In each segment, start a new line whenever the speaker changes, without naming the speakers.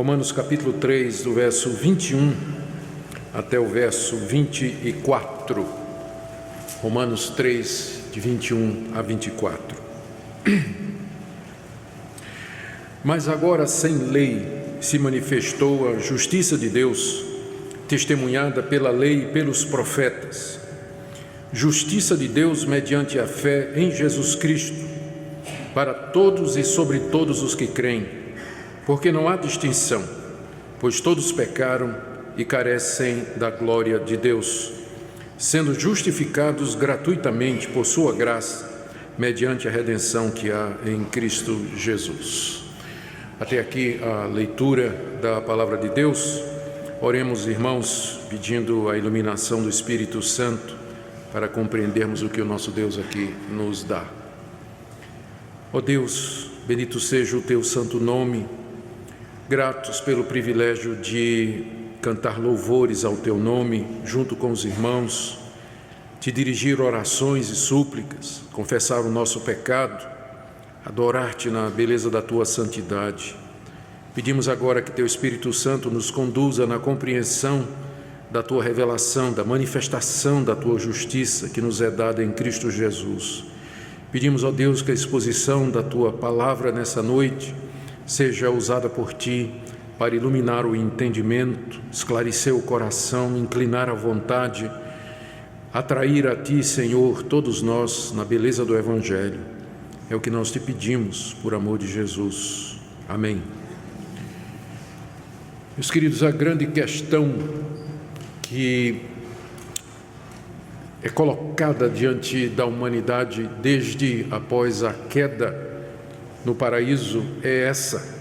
Romanos capítulo 3, do verso 21 até o verso 24. Romanos 3, de 21 a 24. Mas agora, sem lei, se manifestou a justiça de Deus, testemunhada pela lei e pelos profetas. Justiça de Deus mediante a fé em Jesus Cristo, para todos e sobre todos os que creem, porque não há distinção, pois todos pecaram e carecem da glória de Deus, sendo justificados gratuitamente por sua graça, mediante a redenção que há em Cristo Jesus. Até aqui a leitura da palavra de Deus. Oremos, irmãos, pedindo a iluminação do Espírito Santo para compreendermos o que o nosso Deus aqui nos dá. Ó Deus, bendito seja o teu santo nome, gratos pelo privilégio de cantar louvores ao teu nome junto com os irmãos, te dirigir orações e súplicas, confessar o nosso pecado, adorar-te na beleza da tua santidade. Pedimos agora que teu Espírito Santo nos conduza na compreensão da tua revelação, da manifestação da tua justiça que nos é dada em Cristo Jesus. Pedimos, ó Deus, que a exposição da tua palavra nessa noite seja usada por ti para iluminar o entendimento, esclarecer o coração, inclinar a vontade, atrair a ti, Senhor, todos nós na beleza do Evangelho. É o que nós te pedimos, por amor de Jesus. Amém. Meus queridos, a grande questão que é colocada diante da humanidade desde após a queda no paraíso é essa: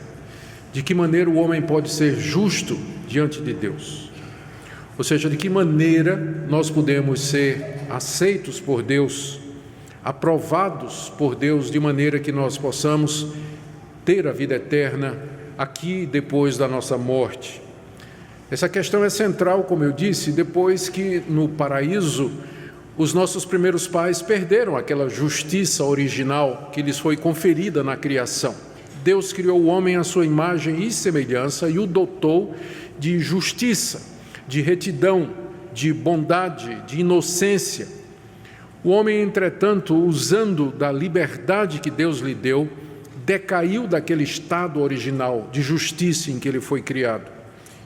de que maneira o homem pode ser justo diante de Deus? Ou seja, de que maneira nós podemos ser aceitos por Deus, aprovados por Deus, de maneira que nós possamos ter a vida eterna aqui depois da nossa morte. Essa questão é central, como eu disse, depois que no paraíso os nossos primeiros pais perderam aquela justiça original que lhes foi conferida na criação. Deus criou o homem à sua imagem e semelhança e o dotou de justiça, de retidão, de bondade, de inocência. O homem, entretanto, usando da liberdade que Deus lhe deu, decaiu daquele estado original de justiça em que ele foi criado.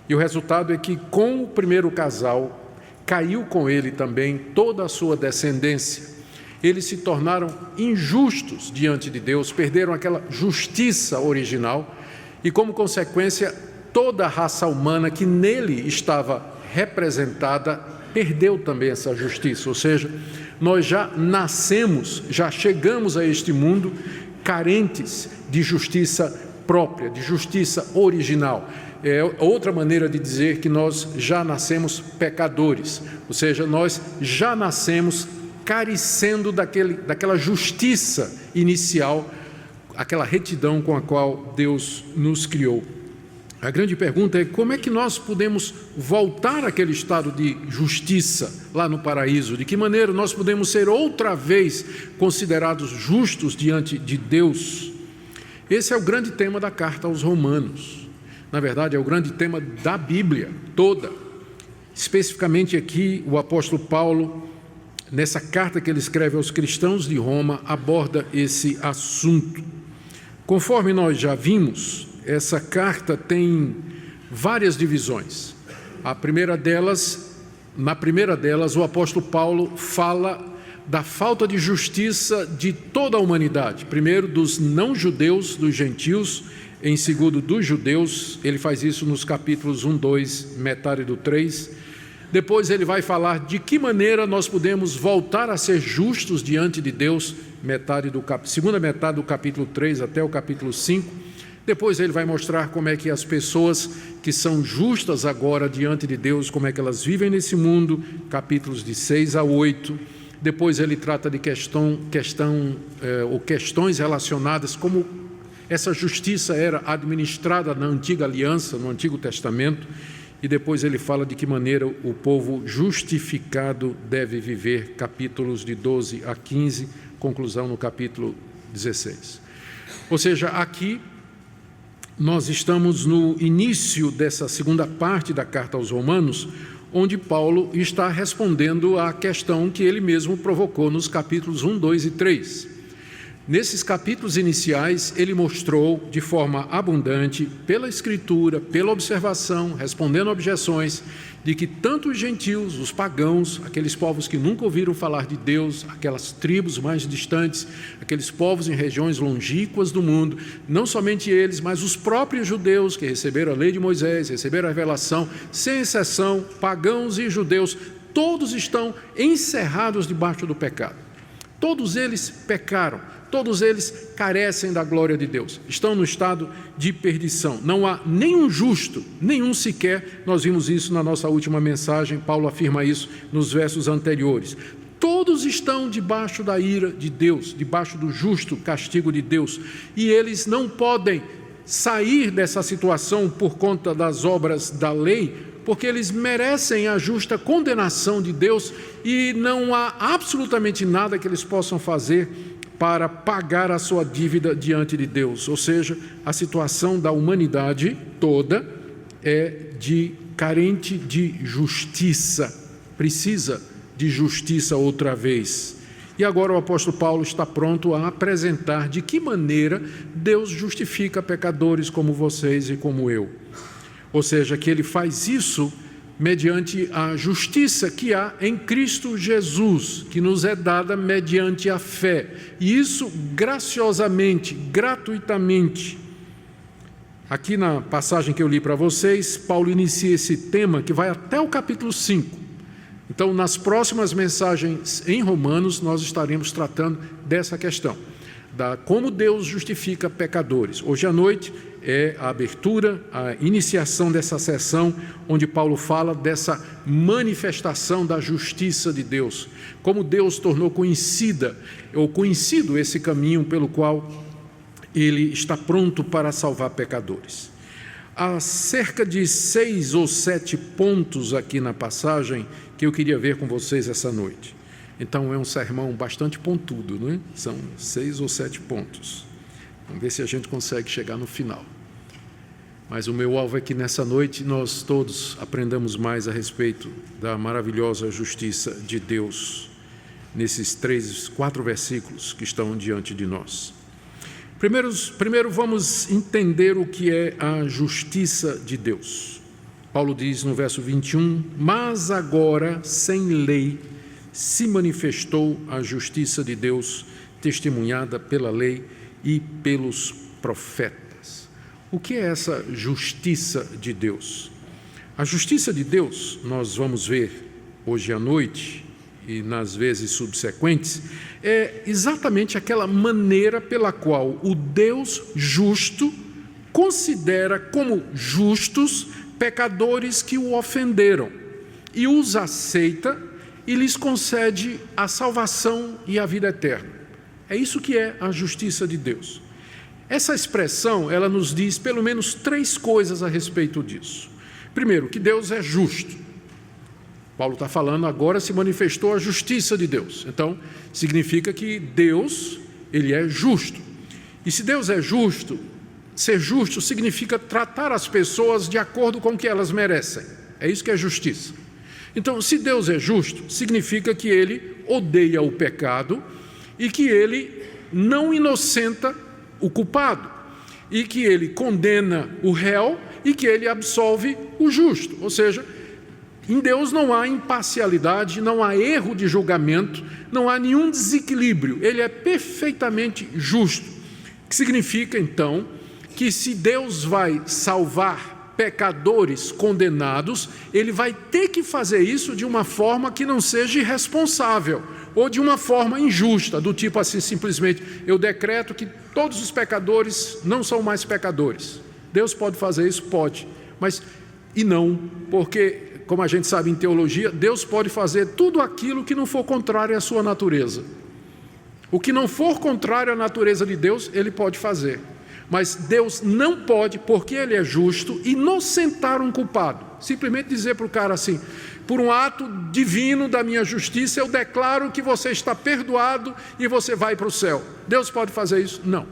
E o resultado é que, com o primeiro casal, caiu com ele também toda a sua descendência. Eles se tornaram injustos diante de Deus, perderam aquela justiça original e, como consequência, toda a raça humana que nele estava representada perdeu também essa justiça. Ou seja, nós já nascemos, já chegamos a este mundo carentes de justiça própria, de justiça original. É outra maneira de dizer que nós já nascemos pecadores, ou seja, nós já nascemos carecendo daquela justiça inicial, aquela retidão com a qual Deus nos criou. A grande pergunta é: como é que nós podemos voltar àquele estado de justiça lá no paraíso? De que maneira nós podemos ser outra vez considerados justos diante de Deus? Esse é o grande tema da carta aos Romanos. Na verdade, é o grande tema da Bíblia toda. Especificamente aqui, o apóstolo Paulo, nessa carta que ele escreve aos cristãos de Roma, aborda esse assunto. Conforme nós já vimos, essa carta tem várias divisões. Na primeira delas, o apóstolo Paulo fala da falta de justiça de toda a humanidade. Primeiro, dos não-judeus, dos gentios. Em segundo, dos judeus. Ele faz isso nos capítulos 1, 2, metade do 3. Depois ele vai falar de que maneira nós podemos voltar a ser justos diante de Deus, segunda metade do capítulo 3 até o capítulo 5. Depois ele vai mostrar como é que as pessoas que são justas agora diante de Deus, como é que elas vivem nesse mundo, capítulos de 6 a 8. Depois ele trata de questões relacionadas como essa justiça era administrada na antiga aliança, no Antigo Testamento, e depois ele fala de que maneira o povo justificado deve viver, capítulos de 12 a 15, conclusão no capítulo 16. Ou seja, aqui nós estamos no início dessa segunda parte da carta aos Romanos, onde Paulo está respondendo à questão que ele mesmo provocou nos capítulos 1, 2 e 3. Nesses capítulos iniciais, ele mostrou de forma abundante, pela Escritura, pela observação, respondendo objeções, de que tanto os gentios, os pagãos, aqueles povos que nunca ouviram falar de Deus, aquelas tribos mais distantes, aqueles povos em regiões longínquas do mundo, não somente eles, mas os próprios judeus que receberam a lei de Moisés, receberam a revelação, sem exceção, pagãos e judeus, todos estão encerrados debaixo do pecado. Todos eles pecaram, todos eles carecem da glória de Deus, estão no estado de perdição. Não há nenhum justo, nenhum sequer. Nós vimos isso na nossa última mensagem, Paulo afirma isso nos versos anteriores. Todos estão debaixo da ira de Deus, debaixo do justo castigo de Deus, e eles não podem sair dessa situação por conta das obras da lei, porque eles merecem a justa condenação de Deus e não há absolutamente nada que eles possam fazer para pagar a sua dívida diante de Deus. Ou seja, a situação da humanidade toda é de carente de justiça, precisa de justiça outra vez. E agora o apóstolo Paulo está pronto a apresentar de que maneira Deus justifica pecadores como vocês e como eu. Ou seja, que ele faz isso mediante a justiça que há em Cristo Jesus, que nos é dada mediante a fé. E isso graciosamente, gratuitamente. Aqui na passagem que eu li para vocês, Paulo inicia esse tema que vai até o capítulo 5. Então, nas próximas mensagens em Romanos, nós estaremos tratando dessa questão, da como Deus justifica pecadores. Hoje à noite é a abertura, a iniciação dessa sessão, onde Paulo fala dessa manifestação da justiça de Deus, como Deus tornou conhecido esse caminho pelo qual ele está pronto para salvar pecadores. Há cerca de 6 ou 7 pontos aqui na passagem que eu queria ver com vocês essa noite. Então é um sermão bastante pontudo, não é? São 6 ou 7 pontos. Vamos ver se a gente consegue chegar no final. Mas o meu alvo é que nessa noite nós todos aprendamos mais a respeito da maravilhosa justiça de Deus, nesses 4 versículos que estão diante de nós. Primeiro vamos entender o que é a justiça de Deus. Paulo diz no verso 21, mas agora, sem lei, se manifestou a justiça de Deus, testemunhada pela lei e pelos profetas. O que é essa justiça de Deus? A justiça de Deus, nós vamos ver hoje à noite e nas vezes subsequentes, é exatamente aquela maneira pela qual o Deus justo considera como justos pecadores que o ofenderam e os aceita e lhes concede a salvação e a vida eterna. É isso que é a justiça de Deus. Essa expressão, ela nos diz pelo menos 3 coisas a respeito disso. Primeiro, que Deus é justo. Paulo está falando agora, se manifestou a justiça de Deus. Então, significa que Deus, ele é justo. E se Deus é justo, ser justo significa tratar as pessoas de acordo com o que elas merecem. É isso que é justiça. Então, se Deus é justo, significa que ele odeia o pecado e que ele não inocenta o culpado, e que ele condena o réu e que ele absolve o justo. Ou seja, em Deus não há imparcialidade, não há erro de julgamento, não há nenhum desequilíbrio. Ele é perfeitamente justo. O que significa, então, que se Deus vai salvar pecadores condenados, ele vai ter que fazer isso de uma forma que não seja irresponsável, ou de uma forma injusta, do tipo assim, simplesmente, eu decreto que todos os pecadores não são mais pecadores. Deus pode fazer isso? Pode, mas e não, porque, como a gente sabe em teologia, Deus pode fazer tudo aquilo que não for contrário à sua natureza. O que não for contrário à natureza de Deus, ele pode fazer. Mas Deus não pode, porque ele é justo, inocentar um culpado. Simplesmente dizer para o cara assim, por um ato divino da minha justiça, eu declaro que você está perdoado e você vai para o céu. Deus pode fazer isso? Não.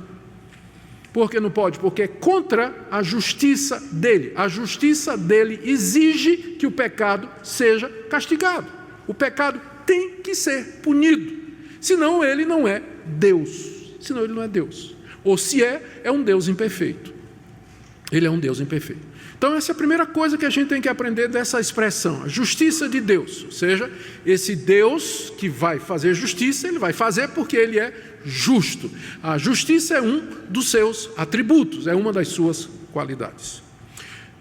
Por que não pode? Porque é contra a justiça dele. A justiça dele exige que o pecado seja castigado. O pecado tem que ser punido. Senão ele não é Deus. Senão ele não é Deus. Ou se é um Deus imperfeito. Ele é um Deus imperfeito. Então essa é a primeira coisa que a gente tem que aprender dessa expressão, a justiça de Deus. Ou seja, esse Deus que vai fazer justiça, ele vai fazer porque ele é justo. A justiça é um dos seus atributos, é uma das suas qualidades.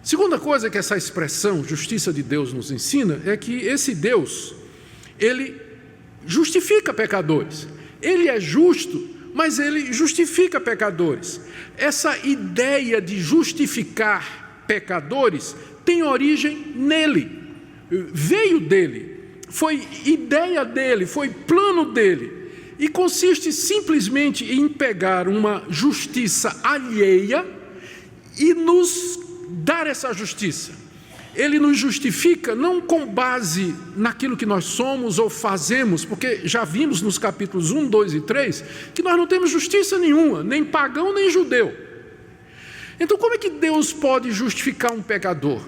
Segunda coisa que essa expressão, justiça de Deus, nos ensina, é que esse Deus, ele justifica pecadores. Ele é justo, mas ele justifica pecadores. Essa ideia de justificar pecadores tem origem nele, veio dele, foi ideia dele, foi plano dele, e consiste simplesmente em pegar uma justiça alheia e nos dar essa justiça. Ele nos justifica não com base naquilo que nós somos ou fazemos, porque já vimos nos capítulos 1, 2 e 3 que nós não temos justiça nenhuma, nem pagão nem judeu. Então, como é que Deus pode justificar um pecador?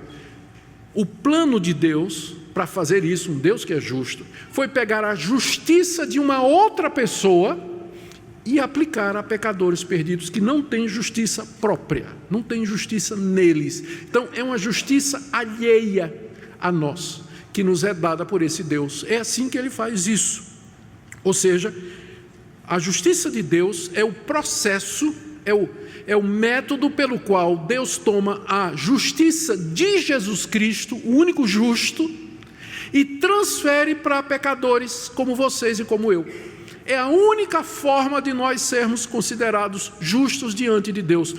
O plano de Deus para fazer isso, um Deus que é justo, foi pegar a justiça de uma outra pessoa e aplicar a pecadores perdidos que não têm justiça própria, não têm justiça neles. Então, é uma justiça alheia a nós, que nos é dada por esse Deus. É assim que ele faz isso. Ou seja, a justiça de Deus é o processo, é o método pelo qual Deus toma a justiça de Jesus Cristo, o único justo, e transfere para pecadores como vocês e como eu. É a única forma de nós sermos considerados justos diante de Deus.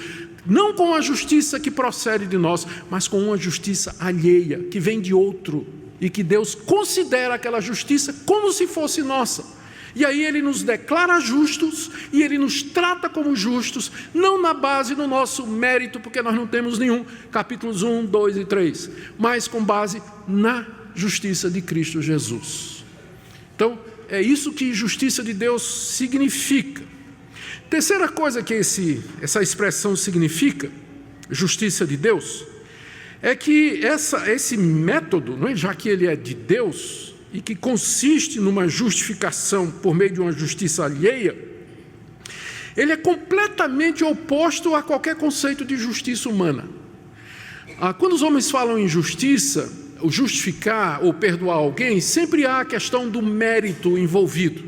Não com a justiça que procede de nós, mas com uma justiça alheia, que vem de outro, e que Deus considera aquela justiça como se fosse nossa. E aí ele nos declara justos e ele nos trata como justos, não na base do nosso mérito, porque nós não temos nenhum, capítulos 1, 2 e 3, mas com base na justiça de Cristo Jesus. Então, é isso que justiça de Deus significa. Terceira coisa que essa expressão significa, justiça de Deus, é que esse método, não é, já que ele é de Deus, e que consiste numa justificação por meio de uma justiça alheia, ele é completamente oposto a qualquer conceito de justiça humana. Quando os homens falam em justiça, o justificar ou perdoar alguém, sempre há a questão do mérito envolvido.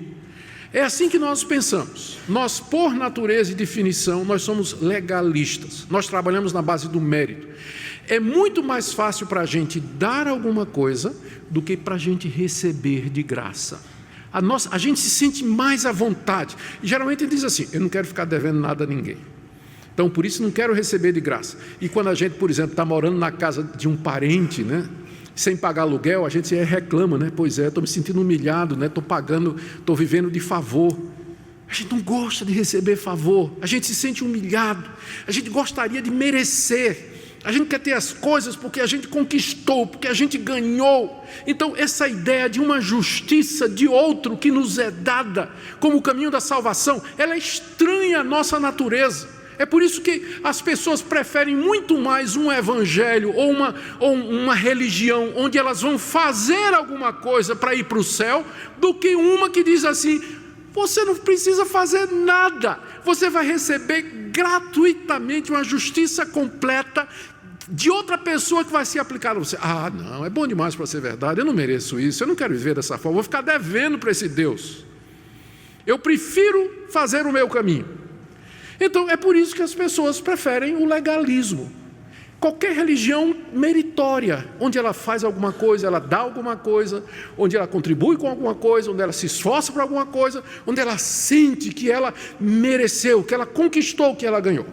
É assim que nós pensamos. Nós, por natureza e definição, nós somos legalistas. Nós trabalhamos na base do mérito. É muito mais fácil para a gente dar alguma coisa do que para a gente receber de graça. A gente se sente mais à vontade. E geralmente ele diz assim, eu não quero ficar devendo nada a ninguém. Então, por isso, não quero receber de graça. E quando a gente, por exemplo, está morando na casa de um parente, né, sem pagar aluguel, a gente reclama, né? Pois é, estou me sentindo humilhado, né? Estou vivendo de favor. A gente não gosta de receber favor, a gente se sente humilhado, a gente gostaria de merecer. A gente quer ter as coisas porque a gente conquistou, porque a gente ganhou. Então, essa ideia de uma justiça de outro que nos é dada como o caminho da salvação, ela é estranha à nossa natureza. É por isso que as pessoas preferem muito mais um evangelho ou uma religião onde elas vão fazer alguma coisa para ir para o céu, do que uma que diz assim, você não precisa fazer nada, você vai receber gratuitamente uma justiça completa de outra pessoa que vai se aplicar a você. Não, é bom demais para ser verdade, eu não mereço isso, eu não quero viver dessa forma, vou ficar devendo para esse Deus. Eu prefiro fazer o meu caminho. Então, é por isso que as pessoas preferem o legalismo. Qualquer religião meritória, onde ela faz alguma coisa, ela dá alguma coisa, onde ela contribui com alguma coisa, onde ela se esforça por alguma coisa, onde ela sente que ela mereceu, que ela conquistou, que ela ganhou.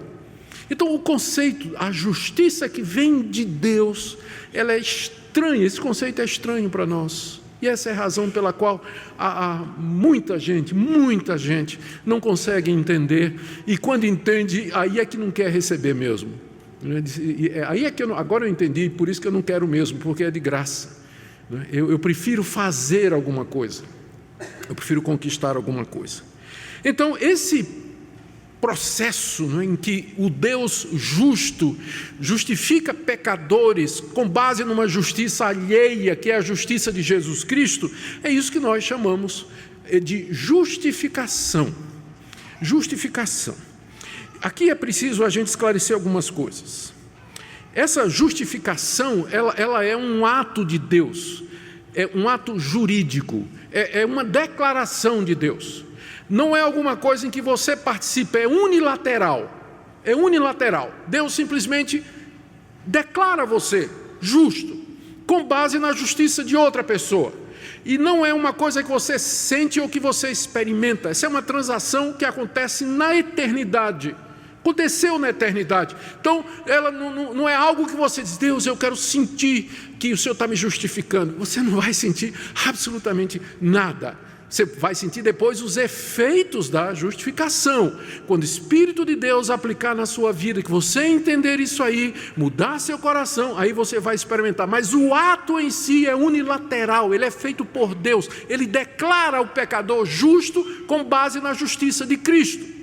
Então, o conceito, a justiça que vem de Deus, ela é estranha, esse conceito é estranho para nós. E essa é a razão pela qual muita gente não consegue entender, e quando entende, aí é que não quer receber mesmo. Aí é que agora eu entendi, por isso que eu não quero mesmo, porque é de graça. Eu prefiro fazer alguma coisa, eu prefiro conquistar alguma coisa. Então, processo, não é, em que o Deus justo justifica pecadores com base numa justiça alheia, que é a justiça de Jesus Cristo, é isso que nós chamamos de justificação. Justificação. Aqui é preciso a gente esclarecer algumas coisas. Essa justificação, ela é um ato de Deus, é um ato jurídico, é uma declaração de Deus. Não é alguma coisa em que você participa, é unilateral. É unilateral. Deus simplesmente declara você justo, com base na justiça de outra pessoa. E não é uma coisa que você sente ou que você experimenta. Essa é uma transação que acontece na eternidade. Aconteceu na eternidade. Então, ela não é algo que você diz, Deus, eu quero sentir que o Senhor está me justificando. Você não vai sentir absolutamente nada. Você vai sentir depois os efeitos da justificação. Quando o Espírito de Deus aplicar na sua vida, que você entender isso aí, mudar seu coração, aí você vai experimentar. Mas o ato em si é unilateral, ele é feito por Deus. Ele declara o pecador justo com base na justiça de Cristo.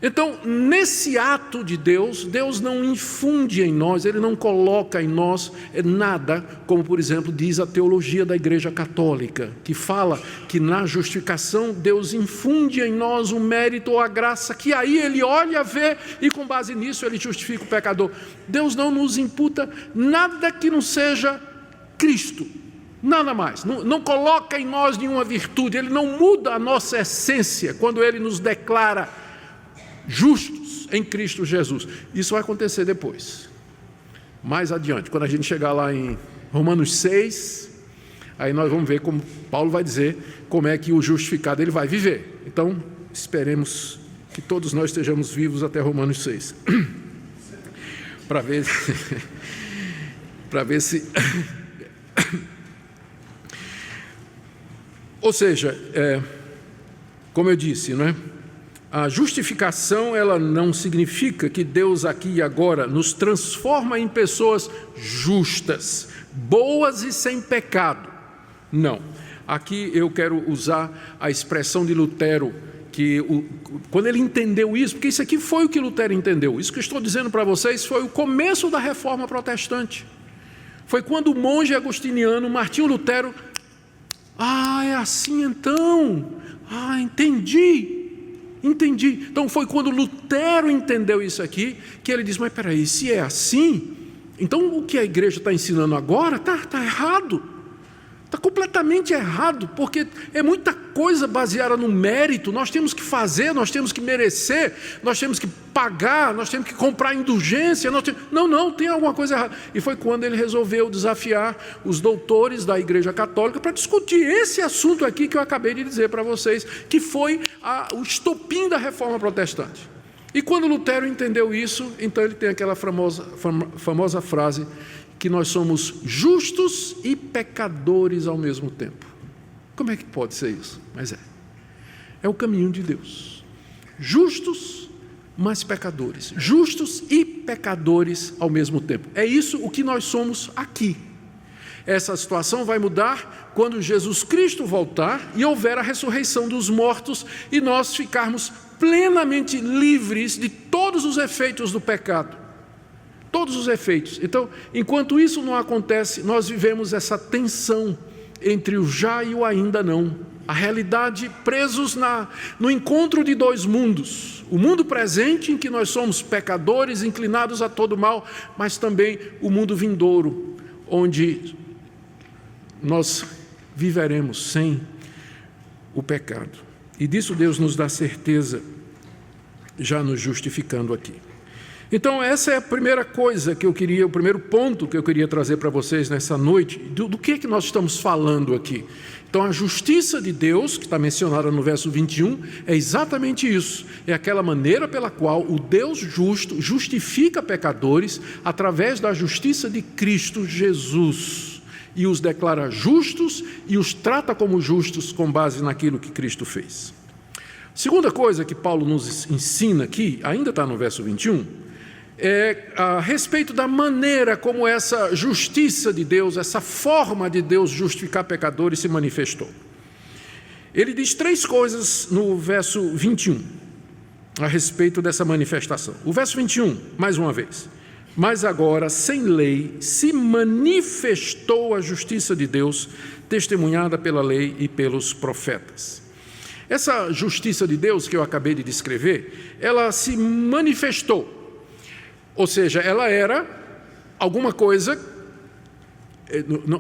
Então, nesse ato de Deus, Deus não infunde em nós, Ele não coloca em nós nada, como por exemplo diz a teologia da Igreja Católica, que fala que na justificação Deus infunde em nós o mérito ou a graça, que aí Ele olha, vê e com base nisso Ele justifica o pecador. Deus não nos imputa nada que não seja Cristo, nada mais, não coloca em nós nenhuma virtude, Ele não muda a nossa essência quando Ele nos declara justos em Cristo Jesus. Isso vai acontecer depois, mais adiante, quando a gente chegar lá em Romanos 6, aí nós vamos ver como Paulo vai dizer como é que o justificado ele vai viver. Então esperemos que todos nós estejamos vivos até Romanos 6 para ver se ou seja, como eu disse, não é? A justificação, ela não significa que Deus aqui e agora nos transforma em pessoas justas, boas e sem pecado. Não. Aqui eu quero usar a expressão de Lutero, que quando ele entendeu isso, porque isso aqui foi o que Lutero entendeu. Isso que eu estou dizendo para vocês foi o começo da Reforma Protestante. Foi quando o monge agostiniano Martinho Lutero, é assim então, entendi. Então foi quando Lutero entendeu isso aqui, que ele diz, mas peraí, se é assim, então o que a igreja está ensinando agora está errado, está completamente errado, porque é muita coisa baseada no mérito, nós temos que fazer, nós temos que merecer, nós temos que pagar, nós temos que comprar indulgência, não, tem alguma coisa errada. E foi quando ele resolveu desafiar os doutores da Igreja Católica para discutir esse assunto aqui que eu acabei de dizer para vocês, que foi o estopim da Reforma Protestante. E quando Lutero entendeu isso, então ele tem aquela famosa frase, que nós somos justos e pecadores ao mesmo tempo. Como é que pode ser isso? Mas é o caminho de Deus. Justos, mas pecadores. Justos e pecadores ao mesmo tempo. É isso o que nós somos aqui. Essa situação vai mudar quando Jesus Cristo voltar e houver a ressurreição dos mortos e nós ficarmos plenamente livres de todos os efeitos do pecado. Todos os efeitos. Então, enquanto isso não acontece, nós vivemos essa tensão entre o já e o ainda não. A realidade presos no encontro de dois mundos. O mundo presente, em que nós somos pecadores, inclinados a todo mal, mas também o mundo vindouro, onde nós viveremos sem o pecado. E disso Deus nos dá certeza, já nos justificando aqui. Então essa é a primeira coisa que eu queria, o primeiro ponto que eu queria trazer para vocês nessa noite, do que nós estamos falando aqui. Então a justiça de Deus, que está mencionada no verso 21, é exatamente isso, é aquela maneira pela qual o Deus justo justifica pecadores através da justiça de Cristo Jesus, e os declara justos e os trata como justos com base naquilo que Cristo fez. Segunda coisa que Paulo nos ensina aqui, ainda está no verso 21, é a respeito da maneira como essa justiça de Deus, essa forma de Deus justificar pecadores se manifestou. Ele diz três coisas no verso 21. a respeito dessa manifestação. O verso 21, mais uma vez. Mas agora, sem lei, se manifestou a justiça de Deus, testemunhada pela lei e pelos profetas. Essa justiça de Deus que eu acabei de descrever, ela se manifestou. Ou seja, ela era alguma coisa,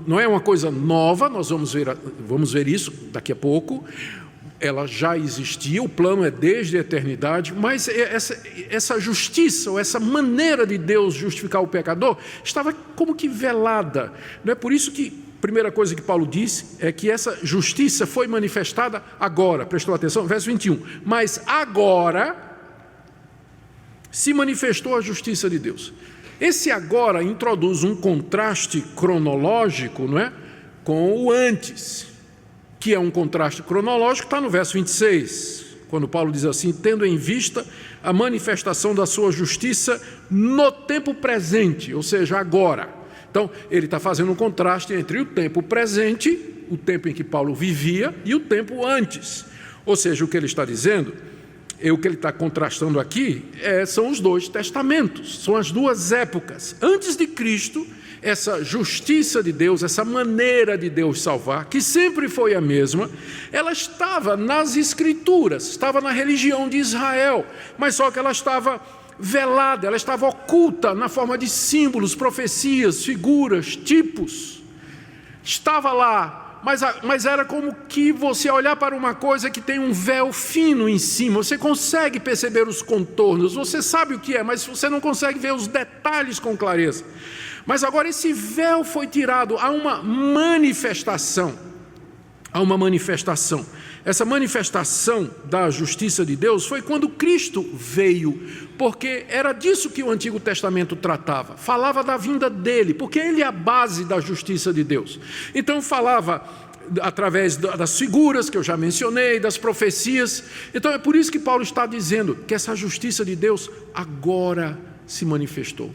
não é uma coisa nova, nós vamos ver isso daqui a pouco. Ela já existia, o plano é desde a eternidade, mas essa justiça, ou essa maneira de Deus justificar o pecador, estava como que velada. Não é por isso que a primeira coisa que Paulo disse é que essa justiça foi manifestada agora. Prestou atenção? Verso 21. Mas agora se manifestou a justiça de Deus. Esse agora introduz um contraste cronológico, não é? Com o antes, que é um contraste cronológico, está no verso 26, quando Paulo diz assim: tendo em vista a manifestação da sua justiça no tempo presente, ou seja, agora. Então, ele está fazendo um contraste entre o tempo presente, o tempo em que Paulo vivia, e o tempo antes. Ou seja, o que ele está dizendo, o que ele está contrastando aqui, são os dois testamentos, são as duas épocas. Antes de Cristo, essa justiça de Deus, essa maneira de Deus salvar, que sempre foi a mesma, ela estava nas Escrituras, estava na religião de Israel, mas só que ela estava velada, ela estava oculta na forma de símbolos, profecias, figuras, tipos. Estava lá, mas era como que você olhar para uma coisa que tem um véu fino em cima, você consegue perceber os contornos, você sabe o que é, mas você não consegue ver os detalhes com clareza. Mas agora esse véu foi tirado, há uma manifestação. Essa manifestação da justiça de Deus foi quando Cristo veio, porque era disso que o Antigo Testamento tratava, falava da vinda dele, porque ele é a base da justiça de Deus. Então falava através das figuras que eu já mencionei, das profecias. Então é por isso que Paulo está dizendo que essa justiça de Deus agora se manifestou.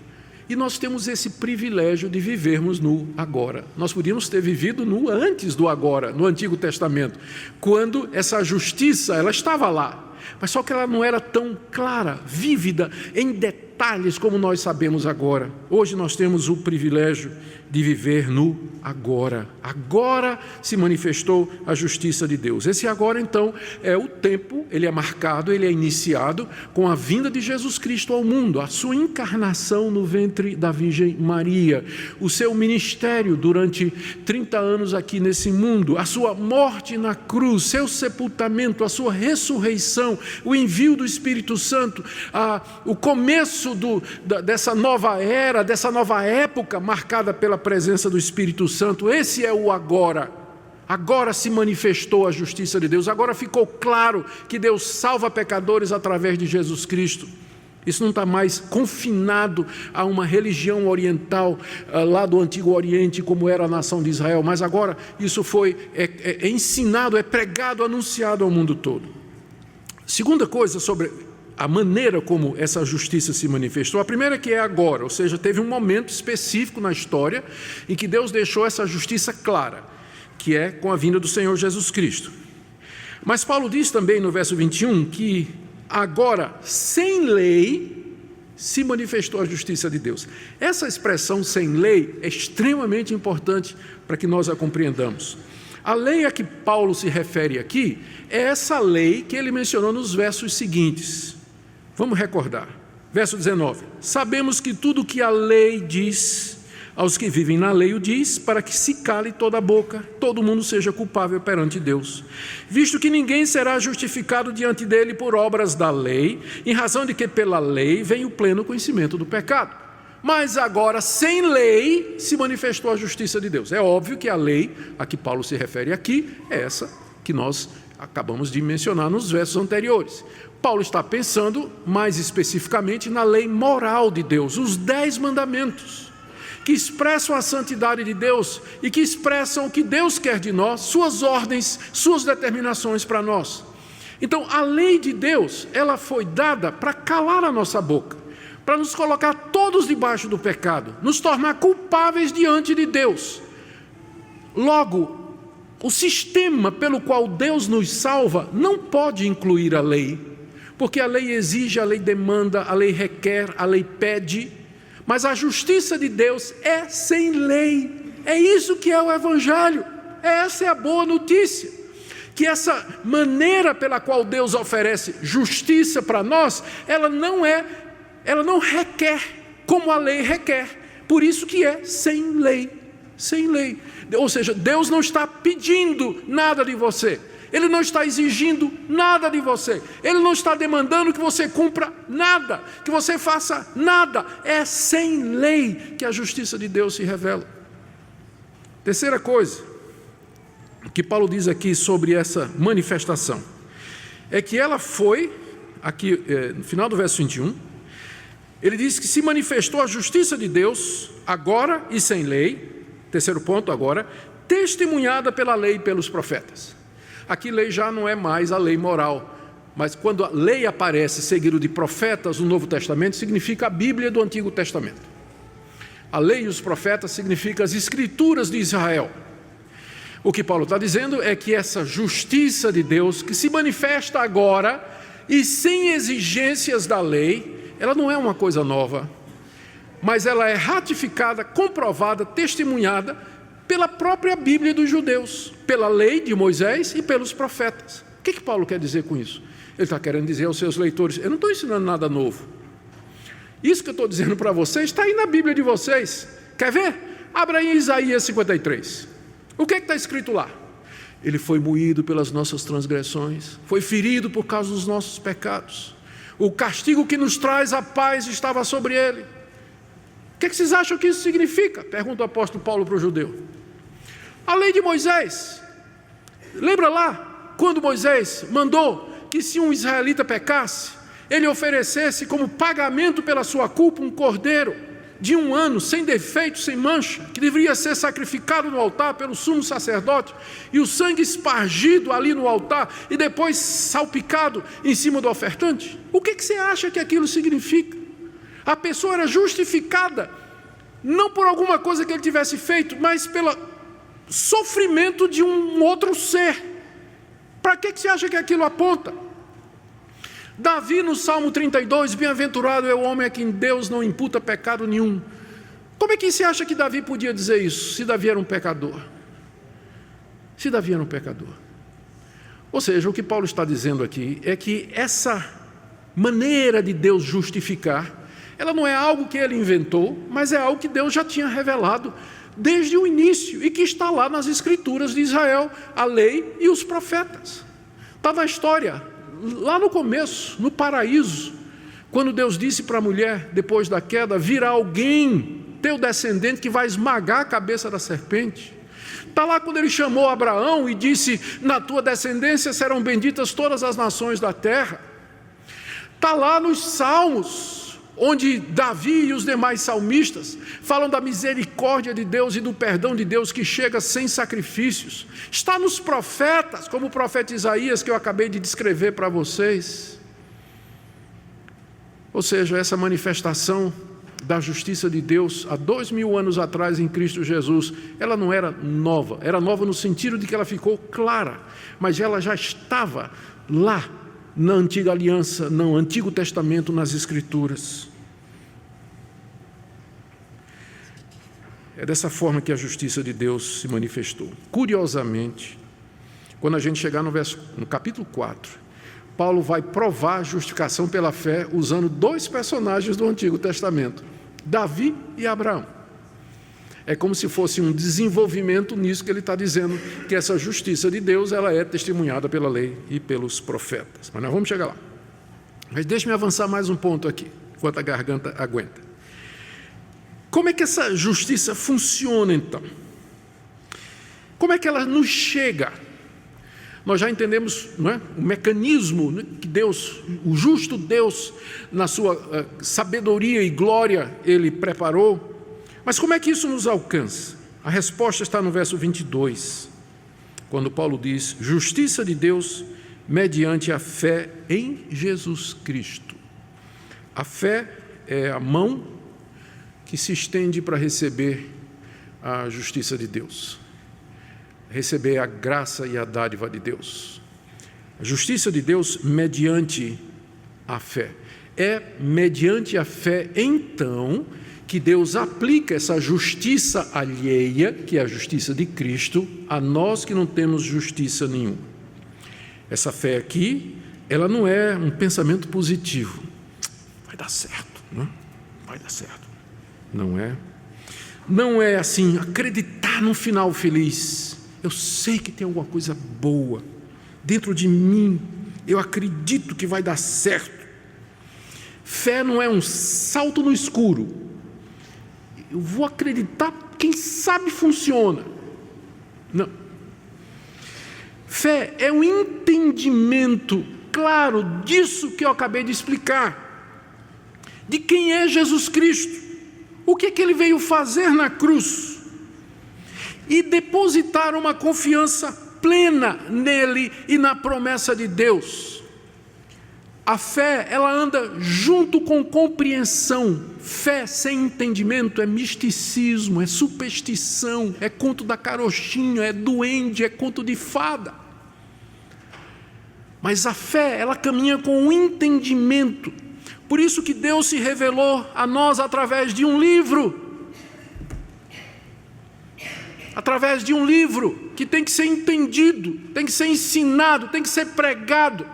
E nós temos esse privilégio de vivermos no agora. Nós podíamos ter vivido no antes do agora, no Antigo Testamento, quando essa justiça ela estava lá, mas só que ela não era tão clara, vívida, em detalhes como nós sabemos agora. Hoje nós temos o privilégio de viver no agora. Agora se manifestou a justiça de Deus. Esse agora, então, é o tempo, ele é marcado, ele é iniciado com a vinda de Jesus Cristo ao mundo, a sua encarnação no ventre da Virgem Maria, o seu ministério durante 30 anos aqui nesse mundo, a sua morte na cruz, seu sepultamento, a sua ressurreição, o envio do Espírito Santo, o começo dessa nova era, dessa nova época marcada pela presença do Espírito Santo. Esse é o agora. Agora se manifestou a justiça de Deus. Agora ficou claro que Deus salva pecadores através de Jesus Cristo. Isso não está mais confinado a uma religião oriental lá do Antigo Oriente, como era a nação de Israel, mas agora isso foi ensinado, é pregado, anunciado ao mundo todo. Segunda coisa sobre a maneira como essa justiça se manifestou, a primeira que é agora, ou seja, teve um momento específico na história em que Deus deixou essa justiça clara, que é com a vinda do Senhor Jesus Cristo. Mas Paulo diz também no verso 21 que agora, sem lei, se manifestou a justiça de Deus. Essa expressão sem lei é extremamente importante para que nós a compreendamos. A lei a que Paulo se refere aqui é essa lei que ele mencionou nos versos seguintes. Vamos recordar. Verso 19. Sabemos que tudo o que a lei diz, aos que vivem na lei o diz, para que se cale toda a boca, todo mundo seja culpável perante Deus. Visto que ninguém será justificado diante dele por obras da lei, em razão de que pela lei vem o pleno conhecimento do pecado. Mas agora, sem lei, se manifestou a justiça de Deus. É óbvio que a lei a que Paulo se refere aqui é essa que nós acabamos de mencionar nos versos anteriores. Paulo está pensando mais especificamente na lei moral de Deus, os 10 mandamentos, que expressam a santidade de Deus e que expressam o que Deus quer de nós, suas ordens, suas determinações para nós. Então, a lei de Deus, ela foi dada para calar a nossa boca, para nos colocar todos debaixo do pecado, nos tornar culpáveis diante de Deus. Logo, o sistema pelo qual Deus nos salva não pode incluir a lei, porque a lei exige, a lei demanda, a lei requer, a lei pede, mas a justiça de Deus é sem lei. É isso que é o Evangelho. Essa é a boa notícia, que essa maneira pela qual Deus oferece justiça para nós, ela não requer como a lei requer. Por isso que é sem lei, sem lei. Ou seja, Deus não está pedindo nada de você, Ele não está exigindo nada de você, Ele não está demandando que você cumpra nada, que você faça nada. É sem lei que a justiça de Deus se revela. Terceira coisa que Paulo diz aqui sobre essa manifestação é que ela foi, aqui no final do verso 21, ele diz que se manifestou a justiça de Deus, agora e sem lei, terceiro ponto agora, testemunhada pela lei e pelos profetas. Aqui lei já não é mais a lei moral, mas quando a lei aparece seguido de profetas no Novo Testamento, significa a Bíblia do Antigo Testamento. A lei e os profetas significam as escrituras de Israel. O que Paulo está dizendo é que essa justiça de Deus, que se manifesta agora e sem exigências da lei, ela não é uma coisa nova, mas ela é ratificada, comprovada, testemunhada pela própria Bíblia dos judeus, pela lei de Moisés e pelos profetas. O que Paulo quer dizer com isso? Ele está querendo dizer aos seus leitores: eu não estou ensinando nada novo. Isso que eu estou dizendo para vocês está aí na Bíblia de vocês. Quer ver? Abra aí Isaías 53. O que está escrito lá? Ele foi moído pelas nossas transgressões, foi ferido por causa dos nossos pecados. O castigo que nos traz a paz estava sobre ele. O que vocês acham que isso significa? Pergunta o apóstolo Paulo para o judeu. A lei de Moisés. Lembra lá, quando Moisés mandou que se um israelita pecasse, ele oferecesse como pagamento pela sua culpa um cordeiro de 1 ano, sem defeito, sem mancha, que deveria ser sacrificado no altar pelo sumo sacerdote, e o sangue espargido ali no altar, e depois salpicado em cima do ofertante? O que você acha que aquilo significa? A pessoa era justificada, não por alguma coisa que ele tivesse feito, mas pelo sofrimento de um outro ser. Para que você acha que aquilo aponta? Davi, no Salmo 32, bem-aventurado é o homem a quem Deus não imputa pecado nenhum. Como é que você acha que Davi podia dizer isso, se Davi era um pecador? Se Davi era um pecador. Ou seja, o que Paulo está dizendo aqui é que essa maneira de Deus justificar, ela não é algo que ele inventou, mas é algo que Deus já tinha revelado desde o início e que está lá nas Escrituras de Israel, a lei e os profetas. Está na história. Lá no começo, no paraíso, quando Deus disse para a mulher, depois da queda: virá alguém, teu descendente, que vai esmagar a cabeça da serpente. Está lá quando ele chamou Abraão e disse: na tua descendência serão benditas todas as nações da terra. Está lá nos Salmos, onde Davi e os demais salmistas falam da misericórdia de Deus e do perdão de Deus que chega sem sacrifícios. Está nos profetas, como o profeta Isaías, que eu acabei de descrever para vocês. Ou seja, essa manifestação da justiça de Deus há 2000 anos atrás em Cristo Jesus, ela não era nova. Era nova no sentido de que ela ficou clara, mas ela já estava lá na antiga aliança, no Antigo Testamento, nas Escrituras. É dessa forma que a justiça de Deus se manifestou. Curiosamente, quando a gente chegar no capítulo 4, Paulo vai provar a justificação pela fé usando 2 personagens do Antigo Testamento, Davi e Abraão. É como se fosse um desenvolvimento nisso que ele está dizendo, que essa justiça de Deus, ela é testemunhada pela lei e pelos profetas. Mas nós vamos chegar lá. Mas deixe-me avançar mais um ponto aqui, enquanto a garganta aguenta. Como é que essa justiça funciona, então? Como é que ela nos chega? Nós já entendemos, não é, o mecanismo que Deus, o justo Deus, na sua sabedoria e glória, Ele preparou. Mas como é que isso nos alcança? A resposta está no verso 22, quando Paulo diz: justiça de Deus mediante a fé em Jesus Cristo. A fé é a mão que se estende para receber a justiça de Deus, receber a graça e a dádiva de Deus. A justiça de Deus mediante a fé. É mediante a fé, então, que Deus aplica essa justiça alheia, que é a justiça de Cristo, a nós que não temos justiça nenhuma. Essa fé aqui, ela não é um pensamento positivo. Vai dar certo, não? Vai dar certo. Não é. Não é assim, acreditar num final feliz. Eu sei que tem alguma coisa boa dentro de mim. Eu acredito que vai dar certo. Fé não é um salto no escuro. Eu vou acreditar, quem sabe funciona. Não. Fé é um entendimento claro disso que eu acabei de explicar. De quem é Jesus Cristo. O que é que ele veio fazer na cruz? E depositar uma confiança plena nele e na promessa de Deus. A fé, ela anda junto com compreensão. Fé sem entendimento é misticismo, é superstição, é conto da carochinha, é duende, é conto de fada. Mas a fé, ela caminha com o entendimento. Por isso que Deus se revelou a nós através de um livro. Através de um livro que tem que ser entendido, tem que ser ensinado, tem que ser pregado.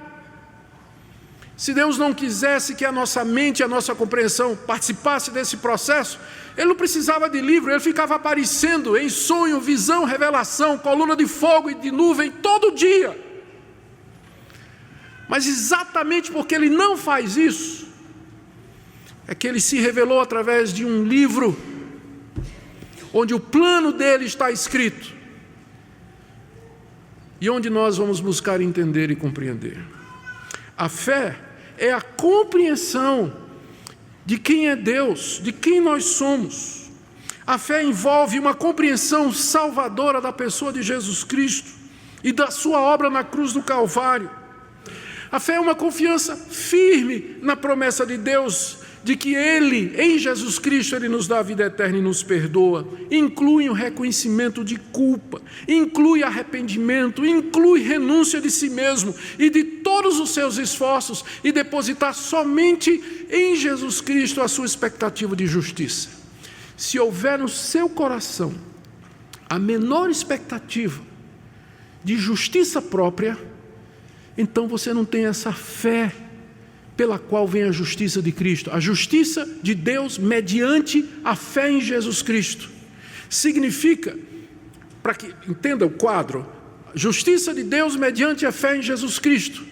Se Deus não quisesse que a nossa mente, a nossa compreensão participasse desse processo, Ele não precisava de livro, Ele ficava aparecendo em sonho, visão, revelação, coluna de fogo e de nuvem todo dia. Mas exatamente porque Ele não faz isso, é que Ele se revelou através de um livro, onde o plano dele está escrito, e onde nós vamos buscar entender e compreender. A fé é a compreensão de quem é Deus, de quem nós somos. A fé envolve uma compreensão salvadora da pessoa de Jesus Cristo e da sua obra na cruz do Calvário. A fé é uma confiança firme na promessa de Deus, de que Ele, em Jesus Cristo, Ele nos dá a vida eterna e nos perdoa. Inclui o reconhecimento de culpa, inclui arrependimento, inclui renúncia de si mesmo e de todos os seus esforços e depositar somente em Jesus Cristo a sua expectativa de justiça. Se houver no seu coração a menor expectativa de justiça própria, então você não tem essa fé pela qual vem a justiça de Cristo, a justiça de Deus mediante a fé em Jesus Cristo. Significa, para que entenda o quadro, justiça de Deus mediante a fé em Jesus Cristo,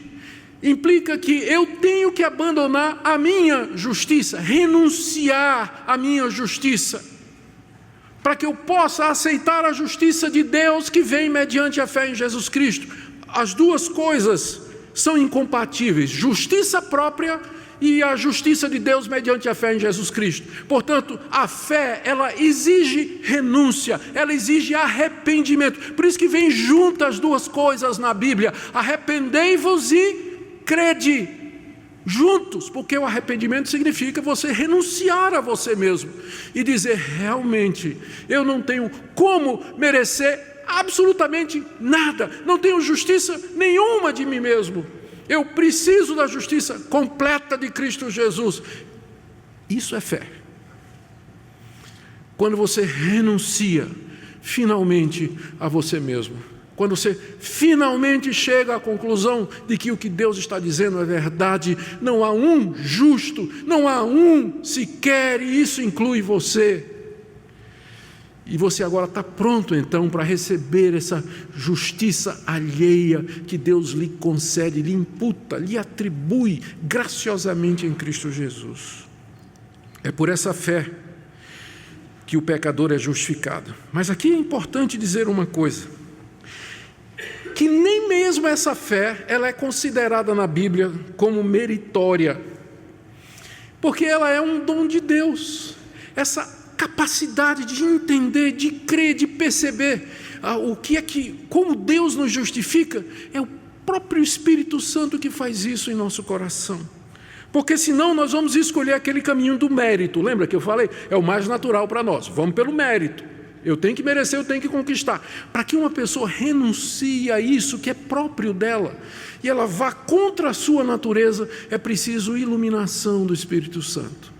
implica que eu tenho que abandonar a minha justiça, renunciar à minha justiça, para que eu possa aceitar a justiça de Deus que vem mediante a fé em Jesus Cristo. As duas coisas são incompatíveis, justiça própria e a justiça de Deus mediante a fé em Jesus Cristo. Portanto, a fé, ela exige renúncia, ela exige arrependimento. Por isso que vem juntas as duas coisas na Bíblia: arrependei-vos e crede, juntos, porque o arrependimento significa você renunciar a você mesmo e dizer: realmente, eu não tenho como merecer absolutamente nada, não tenho justiça nenhuma de mim mesmo, eu preciso da justiça completa de Cristo Jesus. Isso é fé. Quando você renuncia finalmente a você mesmo, quando você finalmente chega à conclusão de que o que Deus está dizendo é verdade, não há um justo, não há um sequer, e isso inclui você. E você agora está pronto então para receber essa justiça alheia que Deus lhe concede, lhe imputa, lhe atribui graciosamente em Cristo Jesus. É por essa fé que o pecador é justificado. Mas aqui é importante dizer uma coisa: que nem mesmo essa fé ela é considerada na Bíblia como meritória, porque ela é um dom de Deus. Essa capacidade de entender, de crer, de perceber como Deus nos justifica, é o próprio Espírito Santo que faz isso em nosso coração. Porque senão nós vamos escolher aquele caminho do mérito. Lembra que eu falei? É o mais natural para nós, vamos pelo mérito. Eu tenho que merecer, eu tenho que conquistar. Para que uma pessoa renuncie a isso que é próprio dela e ela vá contra a sua natureza, é preciso iluminação do Espírito Santo.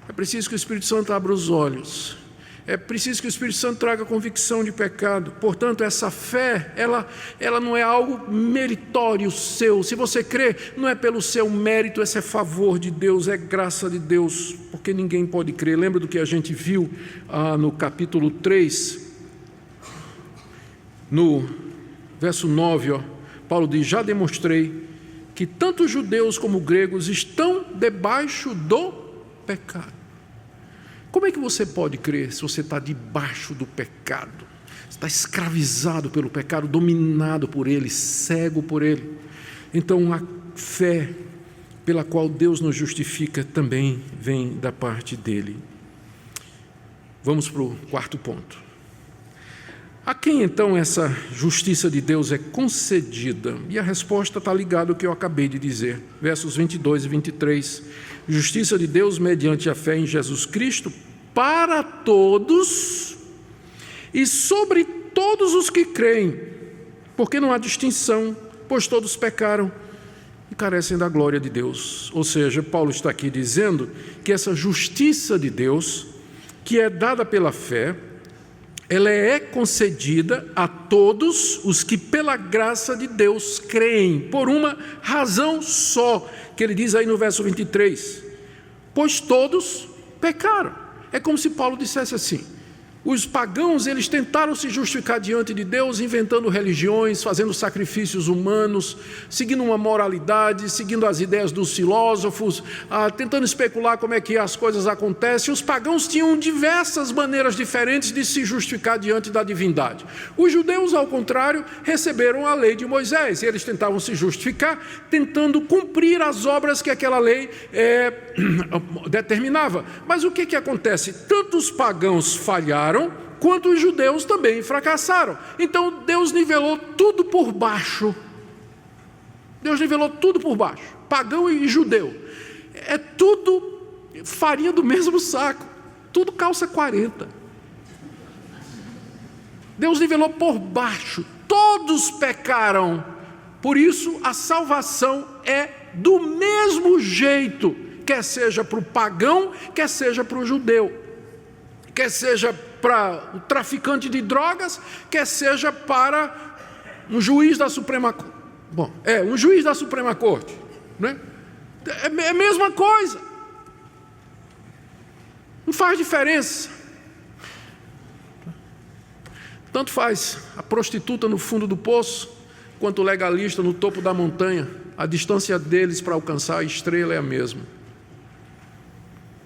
É preciso que o Espírito Santo abra os olhos. É preciso que o Espírito Santo traga convicção de pecado. Portanto, essa fé, ela não é algo meritório seu. Se você crê, não é pelo seu mérito, esse é favor de Deus, é graça de Deus, porque ninguém pode crer. Lembra do que a gente viu no capítulo 3, no verso 9, Paulo diz: já demonstrei que tanto os judeus como os gregos estão debaixo do pecado. Como é que você pode crer se você está debaixo do pecado? Você está escravizado pelo pecado, dominado por ele, cego por ele. Então a fé pela qual Deus nos justifica também vem da parte dele. Vamos para o quarto ponto. A quem então essa justiça de Deus é concedida? E a resposta está ligada ao que eu acabei de dizer. Versos 22 e 23. Justiça de Deus mediante a fé em Jesus Cristo para todos e sobre todos os que creem, porque não há distinção, pois todos pecaram e carecem da glória de Deus. Ou seja, Paulo está aqui dizendo que essa justiça de Deus, que é dada pela fé, ela é concedida a todos os que pela graça de Deus creem, por uma razão só, que ele diz aí no verso 23, pois todos pecaram. É como se Paulo dissesse assim: os pagãos, eles tentaram se justificar diante de Deus, inventando religiões, fazendo sacrifícios humanos, seguindo uma moralidade, seguindo as ideias dos filósofos, tentando especular como é que as coisas acontecem. Os pagãos tinham diversas maneiras diferentes de se justificar diante da divindade. Os judeus, ao contrário, receberam a lei de Moisés, e eles tentavam se justificar, tentando cumprir as obras que aquela lei determinava. Mas o que acontece? Tanto os pagãos falharam, quanto os judeus também fracassaram. Então Deus nivelou tudo por baixo. Deus nivelou tudo por baixo. Pagão e judeu. É tudo farinha do mesmo saco. Tudo calça 40. Deus nivelou por baixo. Todos pecaram. Por isso a salvação é do mesmo jeito, quer seja para o pagão, quer seja para o judeu, quer seja para o traficante de drogas, quer seja para um juiz da Suprema Corte. Um juiz da Suprema Corte, né? É a mesma coisa. Não faz diferença. Tanto faz a prostituta no fundo do poço, quanto o legalista no topo da montanha. A distância deles para alcançar a estrela é a mesma.